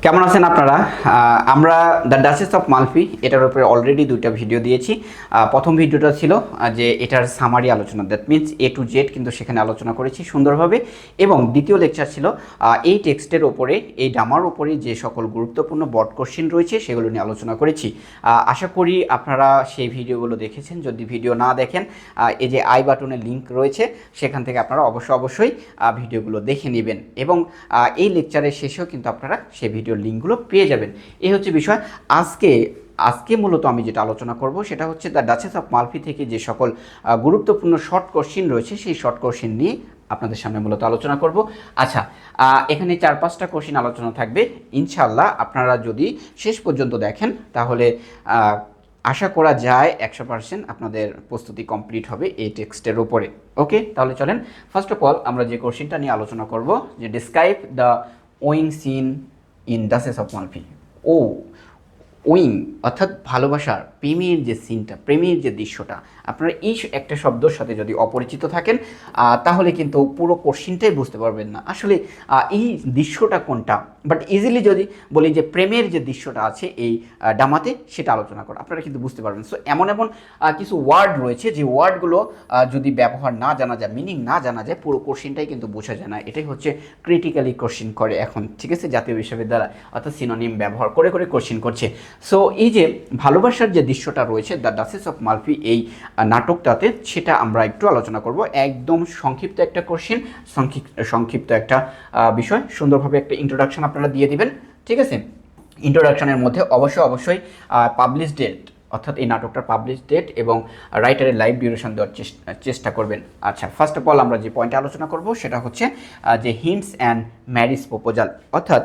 কেমন আছেন আপনারা? আমরা দ্য ডাচেস অফ মালফি এটার উপরে অলরেডি দুইটা ভিডিও দিয়েছি। প্রথম ভিডিওটা ছিল যে এটার সামারি আলোচনা, that means A to Z কিন্তু সেখানে আলোচনা করেছি সুন্দরভাবে। এবং দ্বিতীয় লেকচার ছিল এই টেক্সটের ওপরে, এই ডামার উপরে যে সকল গুরুত্বপূর্ণ বড কোশ্চিন রয়েছে সেগুলো নিয়ে আলোচনা করেছি। আশা করি আপনারা সেই ভিডিওগুলো দেখেছেন। যদি ভিডিও না দেখেন, এই যে আই বাটনের লিঙ্ক রয়েছে সেখান থেকে আপনারা অবশ্যই ভিডিওগুলো দেখে নেবেন। এবং এই লেকচারের শেষেও কিন্তু আপনারা সেই ভিডিওর লিঙ্কগুলো পেয়ে যাবেন। এই হচ্ছে বিষয়। আজকে মূলত আমি যেটা আলোচনা করব সেটা হচ্ছে দ্য ডাচেস অফ মালফি থেকে যে সকল গুরুত্বপূর্ণ শর্ট কোশ্চিন রয়েছে সেই শর্ট কোশ্চিন নিয়ে আপনাদের সামনে মূলত আলোচনা করব। আচ্ছা, এখানে 4-5টা কোশ্চিন আলোচনা থাকবে। ইনশাল্লাহ আপনারা যদি শেষ পর্যন্ত দেখেন তাহলে আশা করা যায় 100% আপনাদের প্রস্তুতি কমপ্লিট হবে এই টেক্সটের ওপরে। ওকে, তাহলে চলেন ফার্স্ট অফ অল আমরা যে কোশ্চিনটা নিয়ে আলোচনা করব, যে describe the wooing scene in Duchess of Malfi. ও ওয়িং অর্থাৎ ভালোবাসার, প্রেমের যে সিনটা, প্রেমের যে দৃশ্যটা, আপনারা এই একটা শব্দের সাথে যদি অপরিচিত থাকেন তাহলে কিন্তু পুরো কোশ্চিনটাই বুঝতে পারবেন না আসলে এই দৃশ্যটা কোনটা। বাট ইজিলি যদি বলি যে প্রেমের যে দৃশ্যটা আছে এই ডামাতে, সেটা আলোচনা করো, আপনারা কিন্তু বুঝতে পারবেন। সো এমন কিছু ওয়ার্ড রয়েছে যে ওয়ার্ডগুলো যদি ব্যবহার না জানা যায়, মিনিং না জানা যায়, পুরো কোশ্চিনটাই কিন্তু বোঝা যায় না। এটাই হচ্ছে ক্রিটিক্যালি কোশ্চিন করে এখন, ঠিক আছে, জাতীয় বিশ্ববিদ্যালয় অর্থাৎ সিনোনিম ব্যবহার করে কোশ্চিন করছে। সো এই যে ভালোবাসার যে দৃশ্যটা রয়েছে দ্য ডাচেস অফ মালফি এই নাটকটাতে, সেটা আমরা একটু আলোচনা করব। একদম সংক্ষিপ্ত একটা কোশ্চিন, সংক্ষিপ্ত একটা বিষয়, সুন্দরভাবে একটা ইন্ট্রোডাকশন আপনারা দিয়ে দিবেন, ঠিক আছে। ইন্ট্রোডাকশনের মধ্যে অবশ্যই পাবলিশ ডেট, অর্থাৎ এই নাটকটার পাবলিশ ডেট এবং রাইটারের লাইভ ডিউরেশন দেওয়ার চেষ্টা করবেন। আচ্ছা, ফার্স্ট অফ অল আমরা যে পয়েন্টে আলোচনা করব সেটা হচ্ছে যে হিন্টস অ্যান্ড ম্যারিজ প্রপোজাল। অর্থাৎ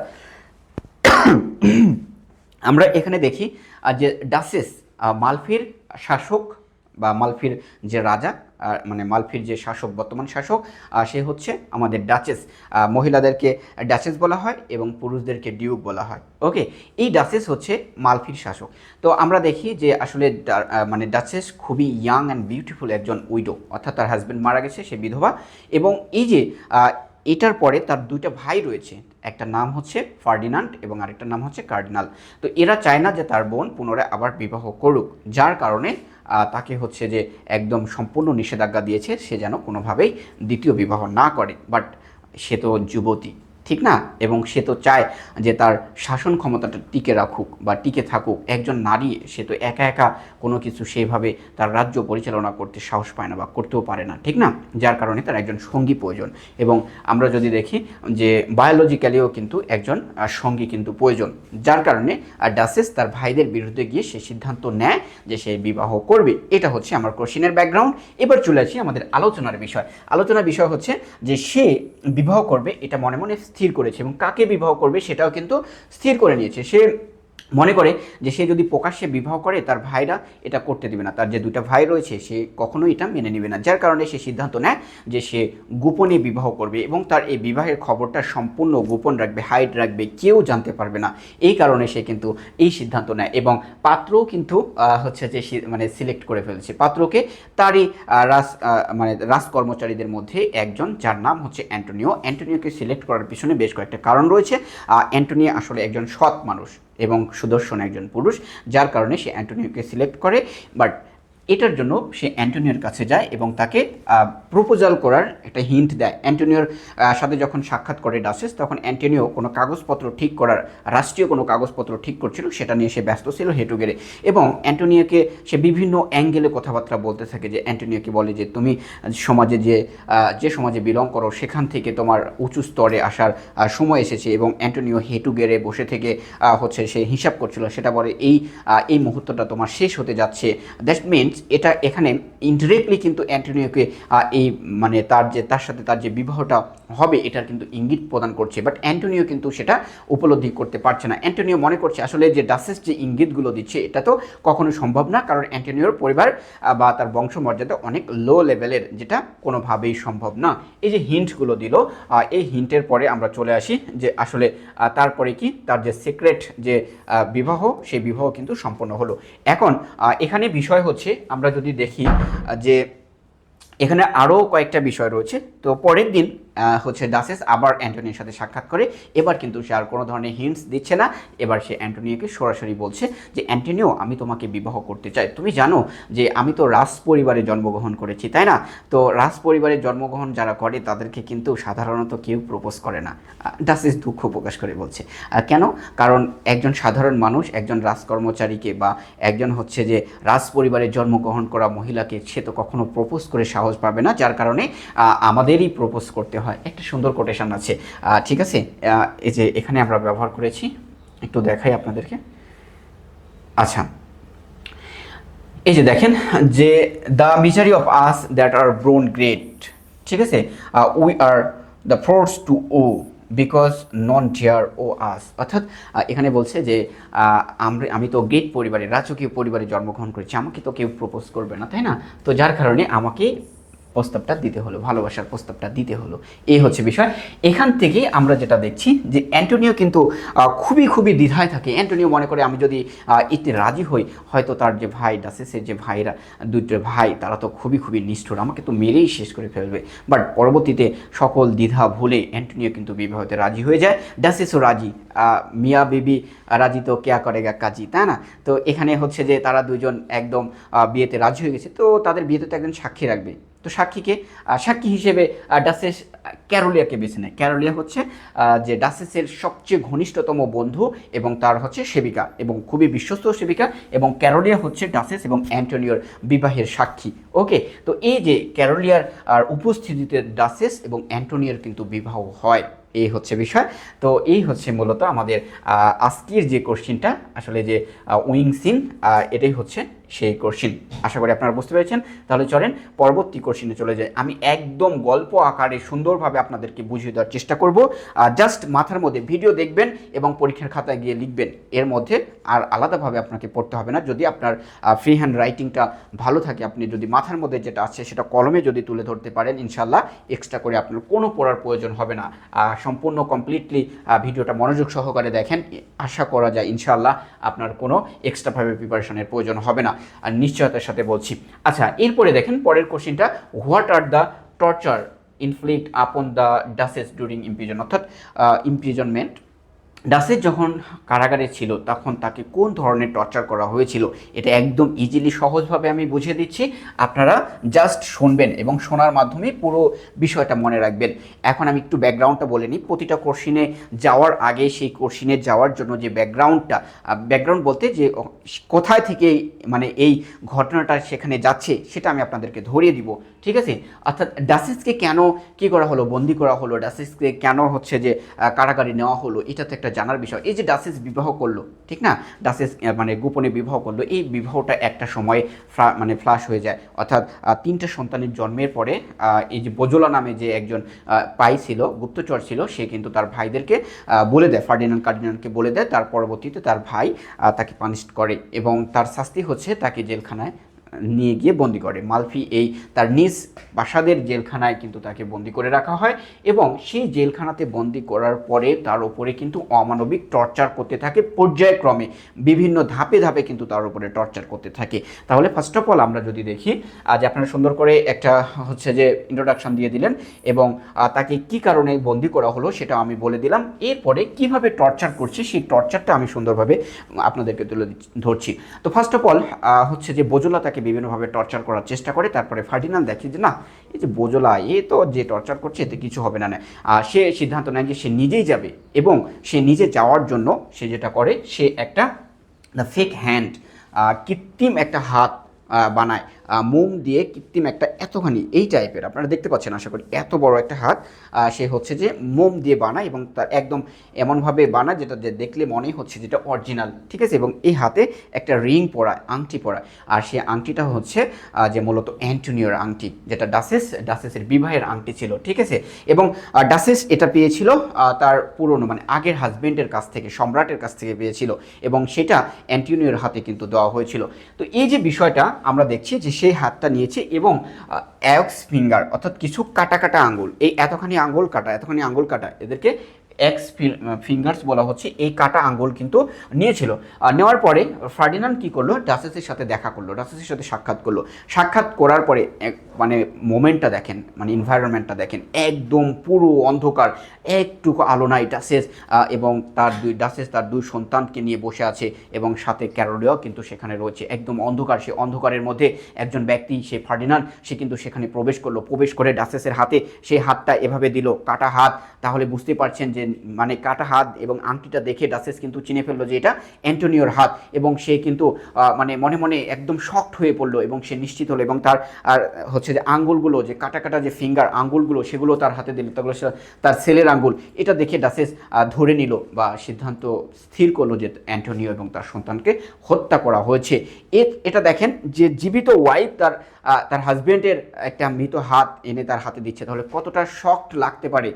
আমরা এখানে দেখি যে ডাচেস মালফির শাসক বা মালফির যে রাজা, মানে মালফির যে শাসক, বর্তমান শাসক, সে হচ্ছে আমাদের ডাচেস। মহিলাদেরকে ডাচেস বলা হয় এবং পুরুষদেরকে ডিউক বলা হয়। ওকে, এই ডাচেস হচ্ছে মালফির শাসক। তো আমরা দেখি যে আসলে মানে ডাচেস খুবই ইয়াং অ্যান্ড বিউটিফুল একজন উইডো, অর্থাৎ তার হাজব্যান্ড মারা গেছে, সে বিধবা। এবং এই যে এটার পরে তার দুইটা ভাই রয়েছে, একটা নাম হচ্ছে ফার্ডিনান্ড এবং আরেকটা নাম হচ্ছে কার্ডিনাল। তো এরা চায় না যে তার বোন পুনরায় আবার বিবাহ করুক, যার কারণে তাকে হচ্ছে যে একদম সম্পূর্ণ নিষেধাজ্ঞা দিয়েছে সে যেন কোনোভাবেই দ্বিতীয় বিবাহ না করে। বাট সে তো যুবতী, ঠিক না, এবং সে তো চায় যে তার শাসন ক্ষমতাটা টিকে রাখুক বা টিকে থাকুক। একজন নারী, সে তো একা একা কোনো কিছু সেইভাবে তার রাজ্য পরিচালনা করতে সাহস পায় না বা করতেও পারে না, ঠিক না, যার কারণে তার একজন সঙ্গী প্রয়োজন। এবং আমরা যদি দেখি যে বায়োলজিক্যালিও কিন্তু একজন সঙ্গী কিন্তু প্রয়োজন, যার কারণে ডাচেস তার ভাইদের বিরুদ্ধে গিয়ে সে সিদ্ধান্ত নেয় যে সে বিবাহ করবে। এটা হচ্ছে আমার কোশ্চিনের ব্যাকগ্রাউন্ড। এবার চলে আসি আমাদের আলোচনার বিষয়। আলোচনার বিষয় হচ্ছে যে সে বিবাহ করবে, এটা মনে মনে স্থির করেছে, এবং কাকে বিবাহ করবে সেটাও কিন্তু স্থির করে নিয়েছে। সে মনে করে যে সে যদি প্রকাশ্যে বিবাহ করে তার ভাইরা এটা করতে দেবে না, তার যে দুটা ভাই রয়েছে সে কখনোই এটা মেনে নেবে না, যার কারণে সে সিদ্ধান্ত নেয় যে সে গোপনে বিবাহ করবে এবং তার এই বিবাহের খবরটা সম্পূর্ণ গোপন রাখবে, হাইড রাখবে, কেউ জানতে পারবে না। এই কারণে সে কিন্তু এই সিদ্ধান্ত নেয় এবং পাত্রও কিন্তু হচ্ছে যে মানে সিলেক্ট করে ফেলছে পাত্রকে, তারই মানে রাজকর্মচারীদের মধ্যে একজন, যার নাম হচ্ছে অ্যান্টোনিও। অ্যান্টোনিওকে সিলেক্ট করার পিছনে বেশ কয়েকটা কারণ রয়েছে। অ্যান্টোনিও আসলে একজন সৎ মানুষ এবং সুদর্শন একজন পুরুষ, যার কারণে সে অ্যান্টোনিওকে সিলেক্ট করে। বাট এটার জন্য সে অ্যান্টোনিওর কাছে যায় এবং তাকে প্রপোজাল করার একটা হিন্ট দেয়। অ্যান্টোনিওর সাথে যখন সাক্ষাৎ করে ডাচেস, তখন অ্যান্টোনিও কোনো কাগজপত্র ঠিক করার, রাষ্ট্রীয় কোনো কাগজপত্র ঠিক করছিল, সেটা নিয়ে সে ব্যস্ত ছিল হেঁটুগেরে। এবং অ্যান্টোনিওকে সে বিভিন্ন অ্যাঙ্গেলে কথাবার্তা বলতে থাকে, যে অ্যান্টোনিওকে বলে যে তুমি সমাজে যে সমাজে বিলং করো সেখান থেকে তোমার উঁচু স্তরে আসার সময় এসেছে। এবং অ্যান্টোনিও হেঁটুগেরে বসে থেকে হচ্ছে সে হিসাব করছিল, সেটা বলে এই মুহূর্তটা তোমার শেষ হতে যাচ্ছে। দ্যাট মিনস এটা এখানে ইনডিরেক্টলি কিন্তু অ্যান্টোনিওকে এই মানে তার সাথে তার যে বিবাহটা হবে এটার কিন্তু ইঙ্গিত প্রদান করছে। বাট অ্যান্টোনিও কিন্তু সেটা উপলব্ধি করতে পারছে না। অ্যান্টোনিও মনে করছে আসলে যে ডাচেস যে ইঙ্গিতগুলো দিচ্ছে এটা তো কখনো সম্ভব না, কারণ অ্যান্টোনিওর পরিবার বা তার বংশমর্যাদা অনেক লো লেভেলের, যেটা কোনোভাবেই সম্ভব না। এই যে হিন্টগুলো দিল, এই হিন্টের পরে আমরা চলে আসি যে আসলে তারপরে কি তার যে সিক্রেট যে বিবাহ, সেই বিবাহ কিন্তু সম্পন্ন হলো। এখন এখানে বিষয় হচ্ছে আমরা যদি দেখি যে এখানে আরও কয়েকটা বিষয় রয়েছে। তো পরের দিন হচ্ছে ডাচেস আবার অ্যান্টনিওর সাথে সাক্ষাৎ করে। এবার কিন্তু সে আর কোনো ধরনের হিন্টস দিচ্ছে না, এবার সে অ্যান্টনিওকে সরাসরি বলছে যে অ্যান্টনিও, আমি তোমাকে বিবাহ করতে চাই। তুমি জানো যে আমি তো রাজ পরিবারে জন্মগ্রহণ করেছি, তাই না? তো রাজ পরিবারে জন্মগ্রহণ যারা করে তাদেরকে কিন্তু সাধারণত কেউ প্রপোজ করে না। ডাচেস দুঃখ প্রকাশ করে বলছে কেন? কারণ একজন সাধারণ মানুষ একজন রাজকর্মচারীকে বা একজন হচ্ছে যে রাজ পরিবারে জন্মগ্রহণ করা মহিলাকে সে তো কখনো প্রপোজ করে সাহস পাবে না, যার কারণে আমাদেরই প্রপোজ করতে হয়। একটা সুন্দর কোটেশন আছে, ঠিক আছে? এই যে এখানে আমরা ব্যবহার করেছি, একটু দেখাই আপনাদেরকে। আচ্ছা, এই যে দেখেন যে the misery of us that are born great, ঠিক আছে, we are the force to woo because none dare woo us. অর্থাৎ এখানে বলছে যে আমি তো গ্রেট পরিবারে, রাজকীয় পরিবারে জন্মগ্রহণ করেছি, আমাকে তো কেউ প্রপোজ করবে না, তাই না? তো যার কারণে আমাকে প্রস্তাবটা দিতে হলো, ভালোবাসার প্রস্তাবটা দিতে হলো। এই হচ্ছে বিষয়। এখান থেকে আমরা যেটা দেখছি যে অ্যান্টনিও কিন্তু খুবই খুবই দ্বিধায় থাকে। অ্যান্টনিও মনে করে আমি যদি এতে রাজি হই, হয়তো তার যে ভাই ডাচেসের যে ভাইরা, দুটো ভাই, তারা তো খুবই খুবই নিষ্ঠুর, আমাকে তো মেরেই শেষ করে ফেলবে। বাট পরবর্তীতে সকল দ্বিধা ভুলে অ্যান্টনিও কিন্তু বিবাহতে রাজি হয়ে যায়। ডাচেসও রাজি, মিয়া বিবি রাজি তো কেয়া করেগা কাজী, তাই না? তো এখানে হচ্ছে যে তারা দুজন একদম বিয়েতে রাজি হয়ে গেছে। তো তাদের বিয়েতে তো একজন সাক্ষী রাখবে। তো সাক্ষী হিসেবে ডাচেস ক্যারোলিয়াকে বেছে নেয়। ক্যারোলিয়া হচ্ছে যে ডাচেসের সবচেয়ে ঘনিষ্ঠতম বন্ধু এবং তার হচ্ছে সেবিকা, এবং খুবই বিশ্বস্ত সেবিকা, এবং ক্যারোলিয়া হচ্ছে ডাচেস এবং অ্যান্টনিওর বিবাহের সাক্ষী। ওকে, তো এই যে ক্যারোলিয়ার উপস্থিতিতে ডাচেস এবং অ্যান্টনিওর কিন্তু বিবাহ হয়, এই হচ্ছে বিষয়। তো এই হচ্ছে মূলত আমাদের আজকের যে কোশ্চিনটা, আসলে যে উইং সিন, এটাই হচ্ছে সেই কোশ্চিন। আশা করি আপনারা বুঝতে পেরেছেন। তাহলে চলেন পরবর্তী কোশ্চিনে চলে যাই। আমি একদম গল্প আকারে সুন্দরভাবে আপনাদেরকে বুঝিয়ে দেওয়ার চেষ্টা করব। জাস্ট মাথার মধ্যে ভিডিও দেখবেন এবং পরীক্ষার খাতায় গিয়ে লিখবেন, এর মধ্যে আর আলাদাভাবে আপনাকে পড়তে হবে না। যদি আপনার ফ্রি হ্যান্ড রাইটিংটা ভালো থাকে, আপনি যদি মাথার মধ্যে যেটা আছে সেটা কলমে যদি তুলে ধরতে পারেন, ইনশাল্লাহ এক্সট্রা করে আপনার কোনো পড়ার প্রয়োজন হবে না। সম্পূর্ণ কমপ্লিটলি ভিডিওটা মনোযোগ সহকারে দেখেন, আশা করা যায় ইনশাল্লাহ আপনার কোনো এক্সট্রাভাবে প্রিপারেশনের প্রয়োজন হবে না, আর নিশ্চয়তার সাথে বলছি। আচ্ছা, এরপরে দেখেন পরের কোশ্চেনটা, what are the torture inflict upon the duchess during imprison, অর্থাৎ ইমপ্রিজনমেন্ট। ডাচেস যখন কারাগারে ছিল তখন তাকে কোন ধরনের টর্চার করা হয়েছিল, এটা একদম ইজিলি সহজভাবে আমি বুঝিয়ে দিচ্ছি। আপনারা জাস্ট শুনবেন এবং শোনার মাধ্যমে পুরো বিষয়টা মনে রাখবেন। এখন আমি একটু ব্যাকগ্রাউন্ডটা বলে নিই। প্রতিটা কোশ্চিনে যাওয়ার আগে সেই কোশ্চিনে যাওয়ার জন্য যে ব্যাকগ্রাউন্ড বলতে যে কোথায় থেকে মানে এই ঘটনাটা সেখানে যাচ্ছে সেটা আমি আপনাদেরকে ধরিয়ে দিব, ঠিক আছে? অর্থাৎ ডাচেসকে কেন কী করা হলো, বন্দি করা হলো, ডাচেসকে কেন হচ্ছে যে কারাগারে নেওয়া হলো, এটা তো একটা জানার বিষয়। এই যে ডাচেস বিবাহ করলো, ঠিক না, ডাচেস মানে গোপনে বিবাহ করলো, এই বিবাহটা একটা সময় ফ্লাশ হয়ে যায়। অর্থাৎ 3টে সন্তানের জন্মের পরে এই যে বোজোলা নামে যে একজন পাই ছিল, গুপ্তচর ছিল, সে কিন্তু তার ভাইদেরকে বলে দেয়, কার্ডিনালকে বলে দেয়। তার পরবর্তীতে তার ভাই তাকে পানিশ করে এবং তার শাস্তি হচ্ছে তাকে জেলখানায় নিয়ে গিয়ে বন্দি করে। মালফি এই তার নিজ বাসাদের জেলখানায় কিন্তু তাকে বন্দি করে রাখা হয়, এবং সেই জেলখানাতে বন্দি করার পরে তার উপরে কিন্তু অমানবিক টর্চার করতে থাকে পর্যায়ক্রমে, বিভিন্ন ধাপে ধাপে কিন্তু তার উপরে টর্চার করতে থাকে। তাহলে ফার্স্ট অফ অল আমরা যদি দেখি, আজ আপনারা সুন্দর করে একটা হচ্ছে যে ইন্ট্রোডাকশন দিয়ে দিলেন এবং তাকে কি কারণে বন্দি করা হলো সেটা আমি বলে দিলাম। এরপরে কিভাবে টর্চার করছে সেই টর্চারটা আমি সুন্দরভাবে আপনাদেরকে তুলে ধরছি। তো ফার্স্ট অফ অল হচ্ছে যে বোজোলা তাকে বিভিন্নভাবে টর্চার করার চেষ্টা করে। তারপরে ফার্ডিনান্ড দেখে যে না, এই যে বোজোলা এ তো যে টর্চার করছে এতে কিছু হবে না, সে সিদ্ধান্ত নেয় যে সে নিজেই যাবে, এবং সে নিজে যাওয়ার জন্য সে যেটা করে, সে একটা ফেক হ্যান্ড, কৃত্রিম একটা হাত বানায়, মোম দিয়ে কৃত্রিম একটা এতখানি এই টাইপের, আপনারা দেখতে পাচ্ছেন আশা করি, এত বড় একটা হাত সে হচ্ছে যে মোম দিয়ে বানায়, এবং তার একদম এমনভাবে বানায় যেটা দেখলে মনে হচ্ছে যেটা অরিজিনাল, ঠিক আছে? এবং এই হাতে একটা রিং পরায়, আংটি পরায়, আর সেই আংটিটা হচ্ছে যে মূলত অ্যান্টনিওর আংটি, যেটা ডাচেসের বিবাহের আংটি ছিল, ঠিক আছে? এবং ডাচেস এটা পেয়েছিল তার পুরনো মানে আগের হাজবেন্ডের কাছ থেকে, সম্রাটের কাছ থেকে পেয়েছিল, এবং সেটা অ্যান্টনিওর হাতে কিন্তু দেওয়া হয়েছিল। তো এই যে বিষয়টা আমরা দেখছি যে সেই হাতটা নিয়েছে, এবং এক্স ফিঙ্গার অর্থাৎ কিছু কাটা কাটা আঙ্গুল, এই এতখানি আঙ্গুল কাটা, এদেরকে এক্স ফিঙ্গার্স বলা হচ্ছে, এই কাটা আঙ্গুল কিন্তু নিয়েছিল। নেওয়ার পরে ফার্ডিনান্ড কী করলো, ডাচেসের সাথে দেখা করলো, ডাচেসের সাথে সাক্ষাৎ করার পরে মানে মোমেন্টটা দেখেন, মানে এনভায়রনমেন্টটা দেখেন, একদম পুরো অন্ধকার, একটুকু আলো নাই। এবং ডাসেস তার দুই সন্তানকে নিয়ে বসে আছে এবং সাথে ক্যারোলিয়াও কিন্তু সেখানে রয়েছে, একদম অন্ধকার। সে অন্ধকারের মধ্যে একজন ব্যক্তি, সে ফার্ডিনান্ড, সে কিন্তু সেখানে প্রবেশ করলো, প্রবেশ করে ডাসেসের হাতে সেই হাতটা এভাবে দিল, কাটা হাত। তাহলে বুঝতে পারছেন যে মানে কাটা হাত এবং আংটিটা দেখে ডাসেস কিন্তু চিনে ফেললো যে এটা অ্যান্টোনিওর হাত, এবং সে কিন্তু মানে মনে মনে একদম শকড হয়ে পড়লো এবং সে নিশ্চিত হলো, এবং তার আর হচ্ছে যে আঙ্গুলগুলো, যে কাটা কাটা যে ফিঙ্গার আঙ্গুলগুলো, সেগুলো তার হাতে দিল, তাগুলো তার ছেলের আঙ্গুল। এটা দেখে ডাসেস ধরে নিল বা সিদ্ধান্ত স্থির করলো যে অ্যান্টোনিও এবং তার সন্তানকে হত্যা করা হয়েছে। এটা দেখেন যে জীবিত ওয়াইফ তার হাজব্যান্ডের একটা মৃত হাত এনে তার হাতে দিচ্ছে, তাহলে কতটা শকড লাগতে পারে,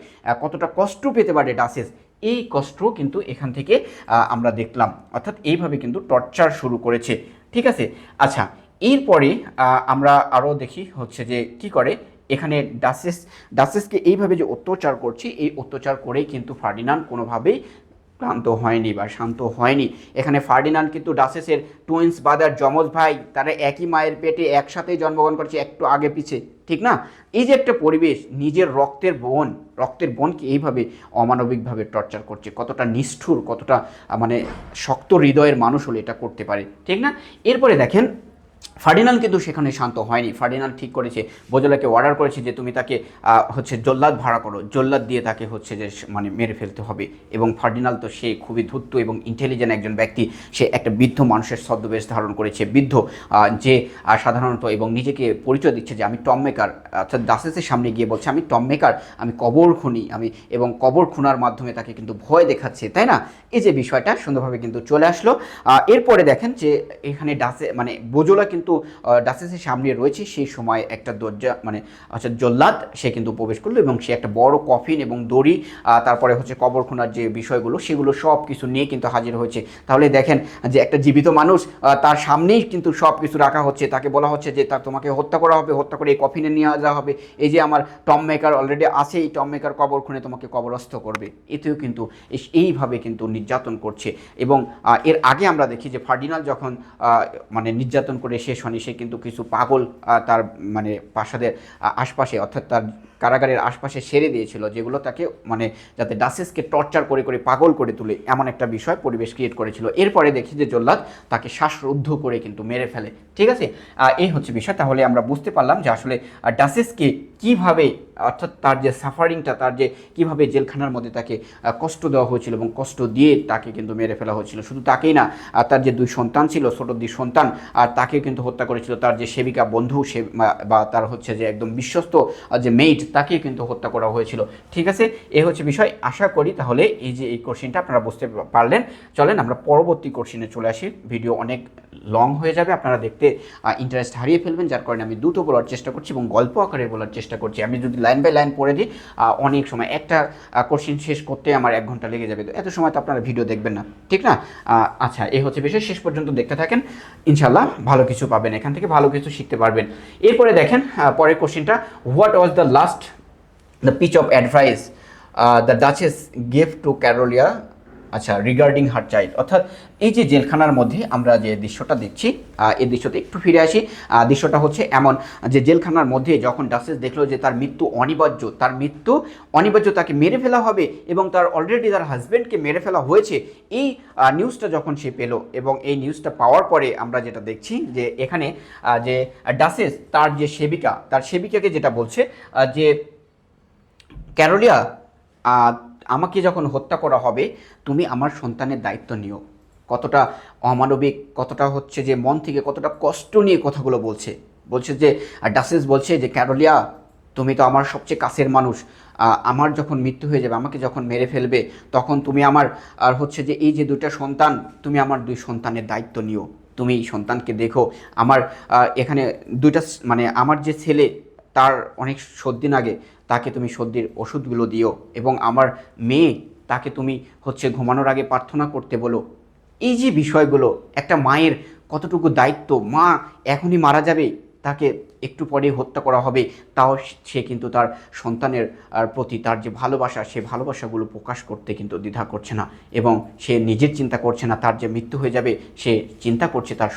কতটা কষ্ট পেতে পারে ডাসেস। এই কষ্ট কিন্তু এখান থেকে আমরা দেখলাম, অর্থাৎ এইভাবে কিন্তু টর্চার শুরু করেছে। ঠিক আছে, আচ্ছা, এরপরে আমরা আরও দেখি হচ্ছে যে কি করে এখানে ডাসেসকে এইভাবে যে অত্যাচার করছি, এই অত্যাচার করেই কিন্তু ফার্ডিনান্ড কোনোভাবেই ক্লান্ত হয়নি বা শান্ত হয়নি। এখানে ফার্ডিনান্ড কিন্তু ডাসেসের টুইন্স ব্রাদার, যমজ ভাই, তারা একই মায়ের পেটে একসাথেই জন্মগ্রহণ করছে, একটু আগে পিছে, ঠিক না? এই যে একটা পরিবেশ, নিজের রক্তের বোনকে এইভাবে অমানবিকভাবে টর্চার করছে, কতটা নিষ্ঠুর, কতটা মানে শক্ত হৃদয়ের মানুষ হলে এটা করতে পারে, ঠিক না? এরপরে দেখেন ফার্ডিনান্ড কিন্তু সেখানে শান্ত হয়নি। ফার্ডিনান্ড ঠিক করেছে, বোজোলাকে অর্ডার করেছে যে তুমি তাকে হচ্ছে জল্লাদ ভাড়া করো, জল্লাদ দিয়ে তাকে হচ্ছে যে মানে মেরে ফেলতে হবে। এবং ফার্ডিনান্ড তো সে খুবই ধূর্ত এবং ইন্টেলিজেন্ট একজন ব্যক্তি, সে একটা বৃদ্ধ মানুষের ছদ্মবেশ ধারণ করেছে, বৃদ্ধ যে সাধারণত, এবং নিজেকে পরিচয় দিচ্ছে যে আমি টম মেকার, অর্থাৎ ডাসেসের সামনে গিয়ে বলছে আমি টম মেকার, আমি কবর খুনি, এবং কবর খুনার মাধ্যমে তাকে কিন্তু ভয় দেখাচ্ছে, তাই না? এই যে বিষয়টা সুন্দরভাবে কিন্তু চলে আসলো। এরপরে দেখেন যে এখানে মানে বোজোলা কিন্তু ডাসেসের সামনে রয়েছে, সেই সময় একটা দরজা মানে আচ্ছা জল্লাদ সে কিন্তু প্রবেশ করলো এবং সে একটা বড় কফিন এবং দড়ি, তারপরে হচ্ছে কবর খোনার যে বিষয়গুলো সেগুলো সব কিছু নিয়ে কিন্তু হাজির হয়েছে। তাহলে দেখেন যে একটা জীবিত মানুষ, তার সামনেই কিন্তু সব কিছু রাখা হচ্ছে, তাকে বলা হচ্ছে যে তোমাকে হত্যা করা হবে, হত্যা করে এই কফিনে নিয়ে যাওয়া হবে, এই যে আমার টম মেকার অলরেডি আছে, এই টম মেকার কবর খুনে তোমাকে কবরস্থ করবে। এতেও কিন্তু এইভাবে কিন্তু নির্যাতন করছে। এবং এর আগে আমরা দেখি যে ফার্ডিনান্ড যখন মানে নির্যাতন করে শেষ হয়নি, সে কিন্তু কিছু পাগল তার মানে প্রাসাদের আশপাশে, অর্থাৎ তার কারাগারের আশপাশে সেরে দিয়েছিল, যেগুলো তাকে মানে যাতে ডাসেসকে টর্চার করে করে পাগল করে তুলে, এমন একটা বিষয় পরিবেশ ক্রিয়েট করেছিল। এরপরে দেখি যে জল্লাদ তাকে শ্বাসরুদ্ধ করে কিন্তু মেরে ফেলে। ঠিক আছে, এই হচ্ছে বিষয়। তাহলে আমরা বুঝতে পারলাম যে আসলে ডাসেসকে কীভাবে, অর্থাৎ তার যে সাফারিংটা, তার যে কীভাবে জেলখানার মধ্যে তাকে কষ্ট দেওয়া হয়েছিল এবং কষ্ট দিয়ে তাকে কিন্তু মেরে ফেলা হয়েছিল। শুধু তাকেই না, তার যে দুই সন্তান ছিল, ছোট দুই সন্তান, আর তাকে কিন্তু হত্যা করেছিল, তার যে সেবিকা বন্ধু সে বা তার হচ্ছে যে একদম বিশ্বস্ত যে মেইড, তাকে কিন্তু হত্যা করা হয়েছিল। ঠিক আছে, এই হচ্ছে বিষয়। আশা করি তাহলে এই যে এই কোশ্চেনটা আপনারা বুঝতে পারলেন। চলেন আমরা পরবর্তী কোশ্চেনে চলে আসি। ভিডিও অনেক লং হয়ে যাবে, আপনারা দেখতে ইন্টারেস্ট হারিয়ে ফেলবেন, যার কারণে আমি দ্রুত বলার চেষ্টা করছি এবং গল্প আকারে বলার চেষ্টা করছি। আমি যদি লাইন বাই লাইন পড়ে দিই, অনেক সময় একটা কোশ্চেন শেষ করতে আমার 1 ঘন্টা লেগে যাবে, তো এত সময় তো আপনারা ভিডিও দেখবেন না, ঠিক না? আচ্ছা, এই হচ্ছে বিষয়। শেষ পর্যন্ত দেখতে থাকেন, ইনশাল্লাহ ভালো কিছু পাবেন, এখান থেকে ভালো কিছু শিখতে পারবেন। এরপরে দেখেন পরের কোশ্চেনটা, what was the piece of advice the duchess gave to Cariola, আচ্ছা, রিগার্ডিং হার চাইল্ড। অর্থাৎ এই যে জেলখানার মধ্যে আমরা যে দৃশ্যটা দেখছি, এই দৃশ্যতে একটু ফিরে আসি। দৃশ্যটা হচ্ছে এমন যে জেলখানার মধ্যে যখন ডাসেস দেখলো যে তার মৃত্যু অনিবার্য, তাকে মেরে ফেলা হবে এবং তার অলরেডি তার হাজব্যান্ডকে মেরে ফেলা হয়েছে, এই নিউজটা যখন সে পেল, এবং এই নিউজটা পাওয়ার পরে আমরা যেটা দেখছি যে এখানে যে ডাসেস তার সেবিকাকে যেটা বলছে যে ক্যারোলিয়া, আমাকে যখন হত্যা করা হবে তুমি আমার সন্তানের দায়িত্ব নিও। কতটা অমানবিক, কতটা হচ্ছে যে মন থেকে কতটা কষ্ট নিয়ে কথাগুলো বলছে যে ডাসেস বলছে যে ক্যারোলিয়া, তুমি তো আমার সবচেয়ে কাছের মানুষ, আমার যখন মৃত্যু হয়ে যাবে, আমাকে যখন মেরে ফেলবে, তখন তুমি আমার আর হচ্ছে যে এই যে 2টা সন্তান, তুমি আমার 2 সন্তানের দায়িত্ব নিও, তুমি এই সন্তানকে দেখো। আমার এখানে 2টা মানে আমার যে ছেলে, তার অনেক সর্দিন আগে, তাকে তুমি সর্দির ওষুধগুলো দিও, এবং আমার মেয়ে, তাকে তুমি হচ্ছে ঘুমানোর আগে প্রার্থনা করতে বলো। এই যে বিষয়গুলো, একটা মায়ের কতটুকু দায়িত্ব, মা এখনই মারা যাবে, তাকে একটু পরেই হত্যা করা হবে, তাও সে কিন্তু তার সন্তানের প্রতি তার যে ভালোবাসা, সে ভালোবাসাগুলো প্রকাশ করতে কিন্তু দ্বিধা করছে না, এবং সে নিজের চিন্তা করছে না তার যে মৃত্যু হয়ে যাবে, সে চিন্তা করছে তার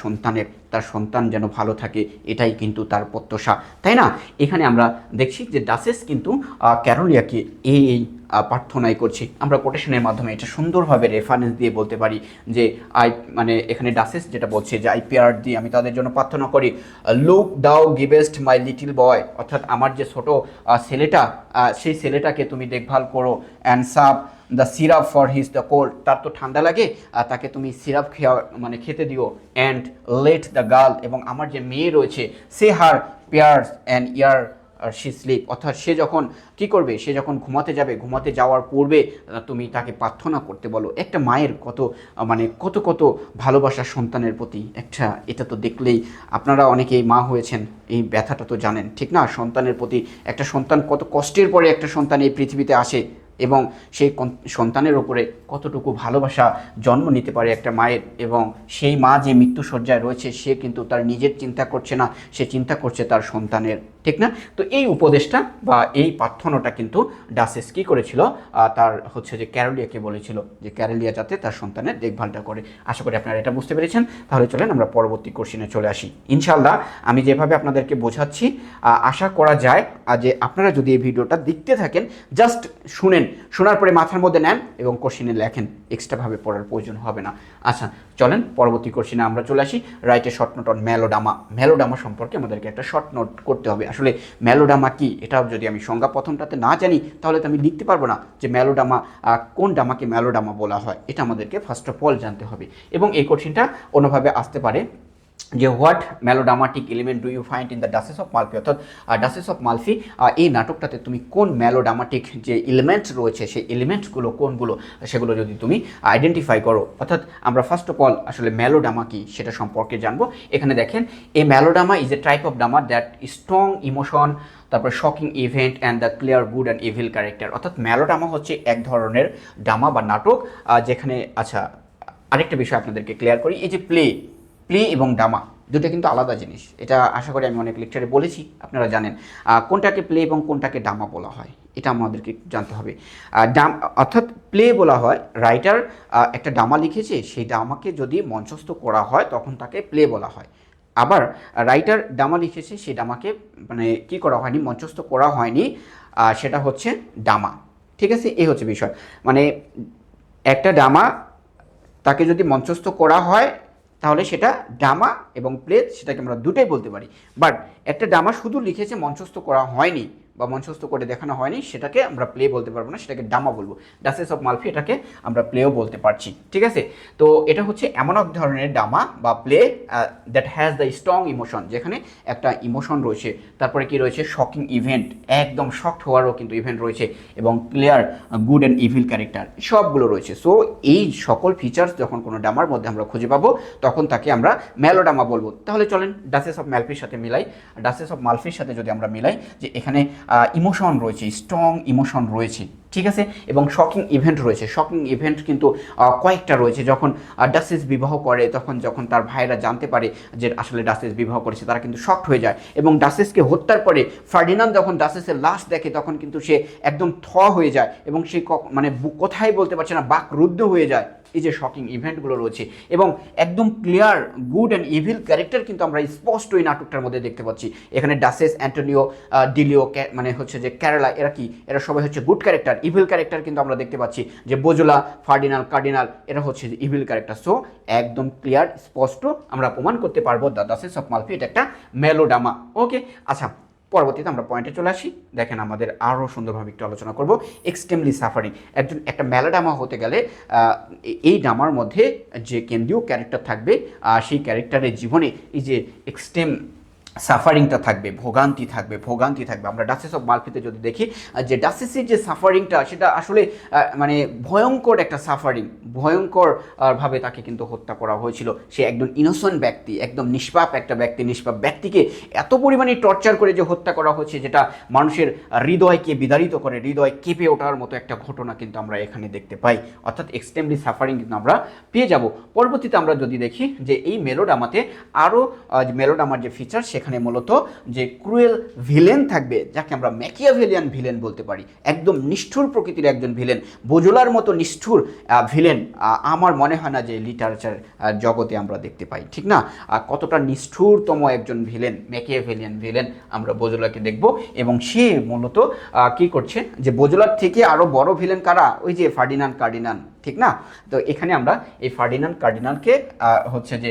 সন্তান যেন ভালো থাকে, এটাই কিন্তু তার প্রত্যাশা, তাই না? এখানে আমরা দেখছি যে ডাচেস কিন্তু ক্যারোলিয়াকে এই প্রার্থনাই করছি। আমরা কোটেশনের মাধ্যমে এটা সুন্দরভাবে রেফারেন্স দিয়ে বলতে পারি যে মানে এখানে ডাচেস যেটা বলছে যে আইপিআর দিয়ে আমি তাদের জন্য প্রার্থনা করি, লুক দাও গিভেস্ট মাই লিটল বয়, অর্থাৎ আমার যে ছোট ছেলেটা, সেই ছেলেটাকে তুমি দেখভাল করো, and sub the syrup for his the cold, তার তো ঠান্ডা লাগে, তাকে তুমি সিরাপ মানে খেতে দিও, অ্যান্ড লেট দ্য গার্ল, এবং আমার যে মেয়ে রয়েছে, সে her prayers and ere she sleep, অর্থাৎ সে যখন কী করবে, সে যখন ঘুমাতে যাবে, ঘুমাতে যাওয়ার পূর্বে তুমি তাকে প্রার্থনা করতে বলো। একটা মায়ের কত মানে কত কত ভালোবাসা সন্তানের প্রতি, এটা তো দেখলেই আপনারা অনেকেই মা হয়েছেন, এই ব্যথাটা তো জানেন, ঠিক না? সন্তানের প্রতি একটা সন্তান কত কষ্টের পরে একটা সন্তান এই পৃথিবীতে আসে, এবং সেই সন্তানের ওপরে কতটুকু ভালোবাসা জন্ম নিতে পারে একটা মায়ের, এবং সেই মা যে মৃত্যুশয্যায় রয়েছে, সে কিন্তু তার নিজের চিন্তা করছে না, সে চিন্তা করছে তার সন্তানের, ঠিক না? তো এই উপদেশটা বা এই প্রার্থনাটা কিন্তু ডাচেস কী করেছিল, তার হচ্ছে যে ক্যারোলিয়াকে বলেছিল যে ক্যারোলিয়া যাতে তার সন্তানের দেখভালটা করে। আশা করি আপনারা এটা বুঝতে পেরেছেন। তাহলে চলেন আমরা পরবর্তী কোশ্চেনে চলে আসি। ইনশাআল্লাহ আমি যেভাবে আপনাদেরকে বোঝাচ্ছি, আশা করা যায় যে আপনারা যদি এই ভিডিওটা দেখতে থাকেন, জাস্ট শোনার পরে মাথার মধ্যে নেন এবং কোশ্চেনে লেখেন, এক্সট্রাভাবে পড়ার প্রয়োজন হবে না। আচ্ছা চলেন পরবর্তী কোশ্চেনে আমরা চলে আসি। Write a short note on melodrama সম্পর্কে আমাদেরকে একটা শর্ট নোট করতে হবে। আসলে মেলোড্রামা কি, এটাও যদি আমি সংজ্ঞা প্রথমটাতে না জানি, তাহলে তো আমি লিখতে পারবো না যে মেলোড্রামা, কোন ড্রামাকে মেলোড্রামা বলা হয়, এটা আমাদেরকে ফার্স্ট অফ অল জানতে হবে। এবং এই কোশ্চেনটা অন্যভাবে আসতে পারে যে what melodramatic element do you find in the Duchess of Malfi, অর্থাৎ ডাচেস অফ মালফি এই নাটকটাতে তুমি কোন মেলোড্রামাটিক যে এলিমেন্টস রয়েছে, সেই এলিমেন্টসগুলো কোনগুলো, সেগুলো যদি তুমি আইডেন্টিফাই করো। অর্থাৎ আমরা ফার্স্ট অফ অল আসলে মেলোড্রামা কি সেটা সম্পর্কে জানবো। এখানে দেখেন, a melodrama is a type of drama that strong emotion, তারপর shocking event and the clear good and evil character. অর্থাৎ মেলোড্রামা হচ্ছে এক ধরনের ড্রামা বা নাটক, যেখানে আচ্ছা আরেকটা বিষয় আপনাদেরকে ক্লিয়ার করি, এই যে প্লে এবং ড্রামা দুটো কিন্তু আলাদা জিনিস, এটা আশা করি আমি অনেক লেকচারে বলেছি, আপনারা জানেন কোনটাকে প্লে এবং কোনটাকে ড্রামা বলা হয়, এটা আমাদেরকে জানতে হবে। অর্থাৎ প্লে বলা হয়, রাইটার একটা ড্রামা লিখেছে, সেই ড্রামাকে যদি মঞ্চস্থ করা হয় তখন তাকে প্লে বলা হয়। আবার রাইটার ড্রামা লিখেছে, সেই ড্রামাকে মানে কী করা হয়নি, মঞ্চস্থ করা হয়নি, সেটা হচ্ছে ড্রামা, ঠিক আছে? এই হচ্ছে বিষয়, মানে একটা ড্রামা তাকে যদি মঞ্চস্থ করা হয় তাহলে সেটা ড্রামা, এবং প্লে সেটাকে আমরা দুটোই বলতে পারি। বাট একটা ড্রামা শুধু লিখেছে, মঞ্চস্থ করা হয়নি বা মঞ্চস্থ করে দেখানো হয়নি, সেটাকে আমরা প্লে বলতে পারবো না, সেটাকে ড্রামা বলবো। ডাচেস অফ মালফি এটাকে আমরা প্লেও বলতে পারছি, ঠিক আছে? তো এটা হচ্ছে এমন এক ধরনের ড্রামা বা play that has the strong emotion, যেখানে একটা ইমোশন রয়েছে, তারপরে কি রয়েছে, শকিং ইভেন্ট, একদম শকড হওয়ারও কিন্তু ইভেন্ট রয়েছে, এবং clear good and evil character, সবগুলো রয়েছে। সো এই সকল ফিচার্স যখন কোনো ড্রামার মধ্যে আমরা খুঁজে পাবো, তখন তাকে আমরা মেলোড্রামা বলবো। তাহলে চলেন ডাচেস অফ মালফির সাথে মিলাই। ডাচেস অফ মালফির সাথে যদি আমরা মিলাই, যে এখানে ইমোশন রয়েছে, স্ট্রং ইমোশন রয়েছে, ঠিক আছে, এবং শকিং ইভেন্ট রয়েছে। শকিং ইভেন্ট কিন্তু কয়েকটা রয়েছে। যখন ডাচেস বিবাহ করে, যখন তার ভাইরা জানতে পারে যে আসলে ডাচেস বিবাহ করেছে, তারা কিন্তু শকড হয়ে যায়, এবং ডাচেসকে হত্যার পরে ফার্ডিনান্দ যখন ডাচেসের লাশ দেখে, তখন কিন্তু সে একদম হয়ে যায়, এবং সে মানে কোথায় বলতে পারছে না, বাকরুদ্ধ হয়ে যায়। এই যে শকিং ইভেন্টগুলো রয়েছে, এবং একদম clear good and evil character কিন্তু আমরা স্পষ্ট এই নাটকটার মধ্যে দেখতে পাচ্ছি। এখানে ডাচেস, অ্যান্টোনিও, ডিলিও, মানে হচ্ছে যে ক্যারেলা, এরা সবাই হচ্ছে গুড ক্যারেক্টার। ইভিল ক্যারেক্টার কিন্তু আমরা দেখতে পাচ্ছি যে বোজোলা, ফার্ডিনাল, কার্ডিনাল, এরা হচ্ছে যে ইভিল ক্যারেক্টার। সো একদম ক্লিয়ার, স্পষ্ট আমরা প্রমাণ করতে পারবো দ্য ডাচেস অফ মালফি এটা একটা মেলোড্রামা। ওকে, আচ্ছা পরবর্তীতে আমরা পয়েন্টে চলে আসি। দেখেন আমাদের আরও সুন্দরভাবে একটু আলোচনা করব এক্সট্রিমলি সাফারিং। একটা মেলোড্রামা হতে গেলে এই ড্রামার মধ্যে যে কেন্দ্রীয় ক্যারেক্টার থাকবে, সেই ক্যারেক্টারের জীবনে এই যে এক্সট্রিম সাফারিংটা থাকবে, ভোগান্তি থাকবে। আমরা ডাচেস অফ মালফিতে যদি দেখি, যে ডাচেসের যে সাফারিংটা, সেটা আসলে মানে ভয়ঙ্কর একটা সাফারিং, ভয়ঙ্করভাবে তাকে কিন্তু হত্যা করা হয়েছিল। সে একদম ইনোসেন্ট ব্যক্তি, একদম নিষ্পাপ ব্যক্তিকে এত পরিমাণে টর্চার করে যে হত্যা করা হয়েছে, যেটা মানুষের হৃদয়কে বিদারিত করে, হৃদয় কেঁপে ওঠার মতো একটা ঘটনা কিন্তু আমরা এখানে দেখতে পাই। অর্থাৎ এক্সট্রিমলি সাফারিং কিন্তু আমরা পেয়ে যাব। পরবর্তীতে আমরা যদি দেখি যে এই মেলোড্রামাতে আরও মেলোড্রামার যে ফিচার, সেখানে মূলত যে ক্রুয়েল ভিলেন থাকবে, যাকে আমরা ম্যাকিয়াভেলিয়ান ভিলেন বলতে পারি, একদম নিষ্ঠুর প্রকৃতির একজন ভিলেন, বোজোলার মতো নিষ্ঠুর ভিলেন আমার মনে হয় না যে লিটারেচার জগতে আমরা দেখতে পাই, ঠিক না? কতটা নিষ্ঠুরতম একজন ভিলেন, ম্যাকিয়াভেলিয়ান ভিলেন আমরা বোজোলাকে দেখব। এবং সে মূলত কি করছে, যে বোজোলার থেকে আরও বড় ভিলেন কারা, ওই যে ফার্ডিনান্ড কার্ডিনাল, ঠিক না? তো এখানে আমরা এই ফার্ডিনান্ড কার্ডিনালকে হচ্ছে যে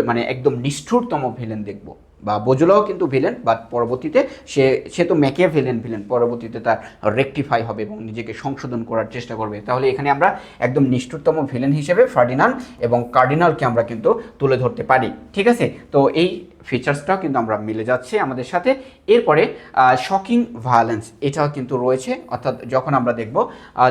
মানে একদম নিষ্ঠুরতম ভিলেন দেখব। বা বোজোলাও কিন্তু ভিলেন, বাট পরবর্তীতে সে তো ম্যাকিয়াভেলিয়ান ভিলেন, পরবর্তীতে তার রেকটিফাই হবে এবং নিজেকে সংশোধন করার চেষ্টা করবে। তাহলে এখানে আমরা একদম নিষ্ঠুরতম ভিলেন হিসেবে ফার্ডিনান্ড এবং কার্ডিনালকে আমরা কিন্তু তুলে ধরতে পারি, ঠিক আছে? তো এই ফিচার্সটাও কিন্তু আমরা মিলে যাচ্ছে আমাদের সাথে। এরপরে শকিং ভায়োলেন্স এটাও কিন্তু রয়েছে, অর্থাৎ যখন আমরা দেখব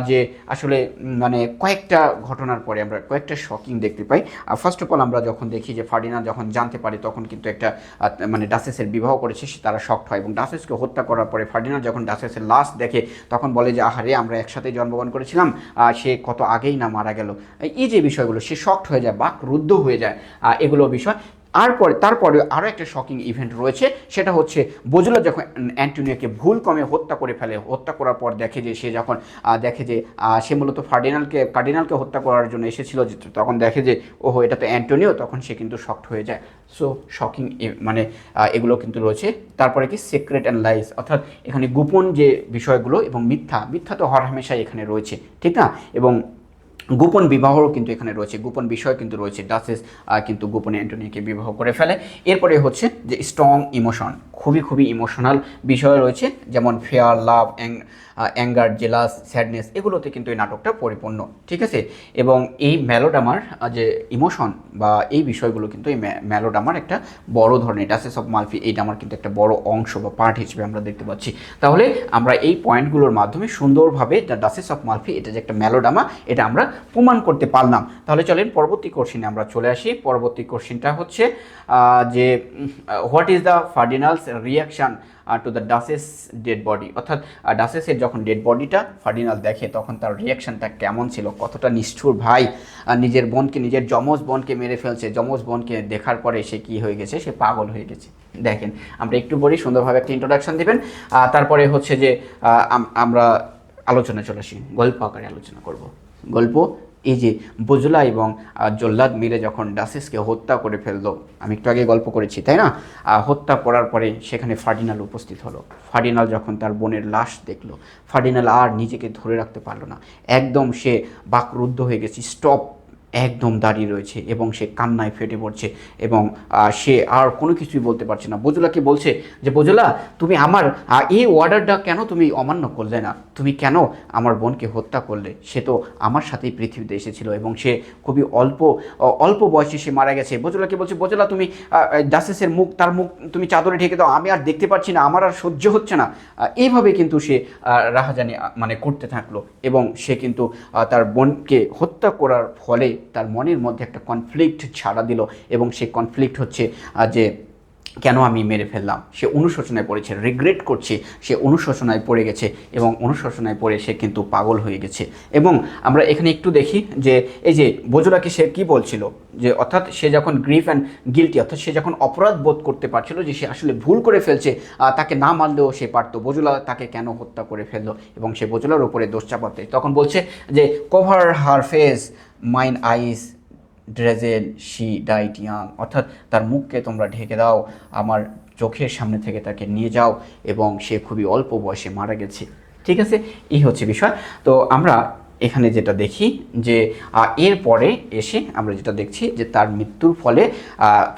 যে আসলে মানে কয়েকটা ঘটনার পরে আমরা কয়েকটা শকিং দেখতে পাই। ফার্স্ট অফ অল আমরা যখন দেখি যে ফার্ডিনান্ড যখন জানতে পারে তখন কিন্তু একটা মানে ডাচেসের বিবাহ করেছে, তারা শকড হয় এবং ডাচেসকে হত্যা করার পরে ফার্ডিনান্ড যখন ডাচেসের লাশ দেখে তখন বলে যে আহারে আমরা একসাথে জন্মগ্রহণ করেছিলাম, সে কত আগেই না মারা গেল। এই যে বিষয়গুলো, সে শকড হয়ে যায়, বাকরুদ্ধ হয়ে যায়, এগুলো বিষয়। তারপরে আরও একটা শকিং ইভেন্ট রয়েছে, সেটা হচ্ছে বোজোলা যখন অ্যান্টোনিওকে ভুল ক্রমে হত্যা করে ফেলে, হত্যা করার পর দেখে যে সে যখন দেখে যে সে মূলত কার্ডিনালকে হত্যা করার জন্য এসেছিল, তখন দেখে যে ওহো এটা তো অ্যান্টোনিও, তখন সে কিন্তু শকড হয়ে যায়। সো শকিং মানে এগুলো কিন্তু রয়েছে। তারপরে কি সিক্রেট অ্যান্ড লাইস, অর্থাৎ এখানে গোপন যে বিষয়গুলো এবং মিথ্যা তো হরহামেশাই এখানে রয়েছে, ঠিক না? এবং গোপন বিবাহও কিন্তু এখানে রয়েছে, গোপন বিষয় কিন্তু রয়েছে। ডাচেস কিন্তু গোপনে অ্যান্টোনিওকে বিবাহ করে ফেলে। এরপরে হচ্ছে যে স্ট্রং ইমোশন, খুবই ইমোশনাল বিষয় রয়েছে, যেমন ফেয়ার, লাভ, অ্যাঙ্গার, জেলাস, স্যাডনেস, এগুলোতে কিন্তু এই নাটকটা পরিপূর্ণ, ঠিক আছে? এবং এই মেলোড্রামার যে ইমোশন বা এই বিষয়গুলো কিন্তু এই মেলোড্রামার একটা বড় ধরনের, ডাচেস অফ মালফি এই ড্রামার কিন্তু একটা বড় অংশ বা পার্ট হিসেবে আমরা দেখতে পাচ্ছি। তাহলে আমরা এই পয়েন্টগুলোর মাধ্যমে সুন্দরভাবে দ্য ডাচেস অফ মালফি এটা যে একটা মেলোড্রামা এটা আমরা প্রমাণ করতে পারলাম। তাহলে চলেন পরবর্তী কোশ্চেনে আমরা চলে আসি। পরবর্তী কোশ্চেনটা হচ্ছে যে what is the Ferdinand's reaction to the duchess dead body, অর্থাৎ ডাচেসের যখন ডেড বডিটা ফার্ডিনাল দেখে তখন তার রিয়াকশানটা কেমন ছিল, কতটা নিষ্ঠুর ভাই, নিজের বোনকে, নিজের যমজ বোনকে মেরে ফেলছে। যমজ বোনকে দেখার পরে সে কী হয়ে গেছে, সে পাগল হয়ে গেছে। দেখেন আমরা একটু বলি, সুন্দরভাবে একটা ইন্ট্রোডাকশন দেবেন, তারপরে হচ্ছে যে আমরা আলোচনা চলে আসি, গল্প আকারে আলোচনা করব। গল্প এই যে বোজোলা এবং জল্লাদ মিলে যখন ডাচেসকে হত্যা করে ফেললো, আমি একটু আগে গল্প করেছি তাই না? হত্যা করার পরে সেখানে ফার্ডিনাল উপস্থিত হলো। ফার্ডিনাল যখন তার বোনের লাশ দেখলো, ফার্ডিনাল আর নিজেকে ধরে রাখতে পারলো না, একদম সে বাকরুদ্ধ হয়ে গেছে, স্টপ একদম দাঁড়িয়ে রয়েছে এবং সে কান্নায় ফেটে পড়ছে এবং সে আর কোনো কিছুই বলতে পারছে না। বোজোলাকে বলছে যে বোজোলা তুমি আমার এই অর্ডারটা কেন তুমি অমান্য করলে না, তুমি কেন আমার বোনকে হত্যা করলে, সে তো আমার সাথেই পৃথিবীতে এসেছিল এবং সে খুবই অল্প বয়সে সে মারা গেছে। বোজোলাকে বলছে বোজোলা তুমি ডাচেসের মুখ, তার মুখ তুমি চাদরে ঢেকে দাও, আমি আর দেখতে পাচ্ছি না, আমার আর সহ্য হচ্ছে না। এইভাবে কিন্তু সে রাহাজানি মানে করতে থাকলো এবং সে কিন্তু তার বোনকে হত্যা করার ফলে তার মনের মধ্যে একটা কনফ্লিক্ট ছাড়া দিল এবং সেই কনফ্লিক্ট হচ্ছে যে কেন আমি মেরে ফেললাম। সে অনুশোচনায় পড়েছে, রিগ্রেট করছে, সে অনুশোচনায় পড়ে গেছে এবং অনুশোচনায় পড়ে সে কিন্তু পাগল হয়ে গেছে। এবং আমরা এখানে একটু দেখি যে এই যে বোজোলাকে সে কী বলছিল, যে অর্থাৎ সে যখন গ্রিফ অ্যান্ড গিল্টি, অর্থাৎ সে যখন অপরাধ বোধ করতে পারছিল যে সে আসলে ভুল করে ফেলছে, তাকে না মারলেও সে পারতো, বোজোলা তাকে কেন হত্যা করে ফেললো এবং সে বোজোলার উপরে দোষ চাপাতে তখন বলছে যে cover her face mine eyes dazzle she died young, অর্থাৎ তার মুখকে তোমরা ঢেকে দাও, আমার চোখের সামনে থেকে তাকে নিয়ে যাও এবং সে খুবই অল্প বয়সে মারা গেছে, ঠিক আছে? এই হচ্ছে বিষয়। তো আমরা এখানে যেটা দেখি যে এরপরে এসে আমরা যেটা দেখছি যে তার মৃত্যুর ফলে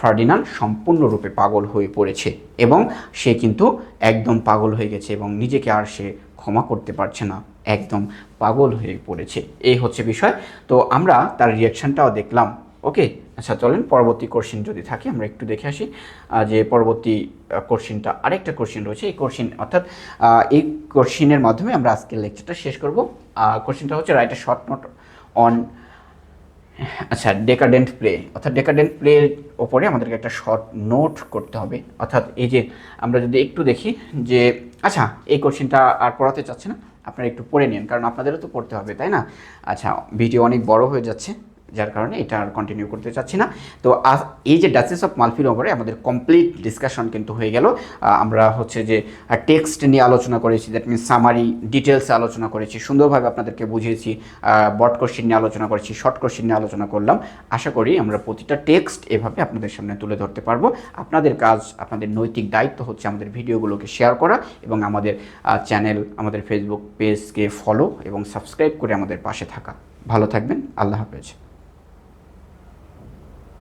ফার্ডিনান্ড সম্পূর্ণরূপে পাগল হয়ে পড়েছে এবং সে কিন্তু একদম পাগল হয়ে গেছে এবং নিজেকে আর সে ক্ষমা করতে পারছে না, একদম পাগল হয়ে পড়েছে। এই হচ্ছে বিষয়। তো আমরা তার রিয়াকশানটাও দেখলাম। ওকে, আচ্ছা চলেন পরবর্তী কোশ্চেন যদি থাকে আমরা একটু দেখে আসি যে পরবর্তী কোশ্চেনটা, আরেকটা কোশ্চেন রয়েছে। এই কোশ্চেন অর্থাৎ এই কোশ্চেনের মাধ্যমে আমরা আজকের লেকচারটা শেষ করব। কোশ্চেনটা হচ্ছে write a short note on আচ্ছা ডেকাডেন্ট প্লে, অর্থাৎ ডেকাডেন্ট প্লের ওপরে আমাদেরকে একটা শর্ট নোট করতে হবে। অর্থাৎ এই যে আমরা যদি একটু দেখি যে আচ্ছা এই কোশ্চেনটা আর পড়াতে চাচ্ছে না, আপনারা একটু পড়ে নিন কারণ আপনাদেরও তো পড়তে হবে তাই না? আচ্ছা ভিডিও অনেক বড় হয়ে যাচ্ছে, যার কারণে এটা আর কন্টিনিউ করতে চাচ্ছি না। তো এই যে ডাচেস অফ মালফির ওপরে আমাদের কমপ্লিট ডিসকাশন কিন্তু হয়ে গেল। আমরা হচ্ছে যে টেক্সট নিয়ে আলোচনা করেছি, দ্যাট মিনস সামারি ডিটেলসে আলোচনা করেছি, সুন্দরভাবে আপনাদেরকে বুঝিয়েছি, বড কোশ্চেন নিয়ে আলোচনা করেছি, শর্ট কোশ্চেন নিয়ে আলোচনা করলাম। আশা করি আমরা প্রতিটা টেক্সট এভাবে আপনাদের সামনে তুলে ধরতে পারবো। আপনাদের কাজ, আপনাদের নৈতিক দায়িত্ব হচ্ছে আমাদের ভিডিওগুলোকে শেয়ার করা এবং আমাদের চ্যানেল, আমাদের ফেসবুক পেজকে ফলো এবং সাবস্ক্রাইব করে আমাদের পাশে থাকা। ভালো থাকবেন, আল্লাহ হাফেজ।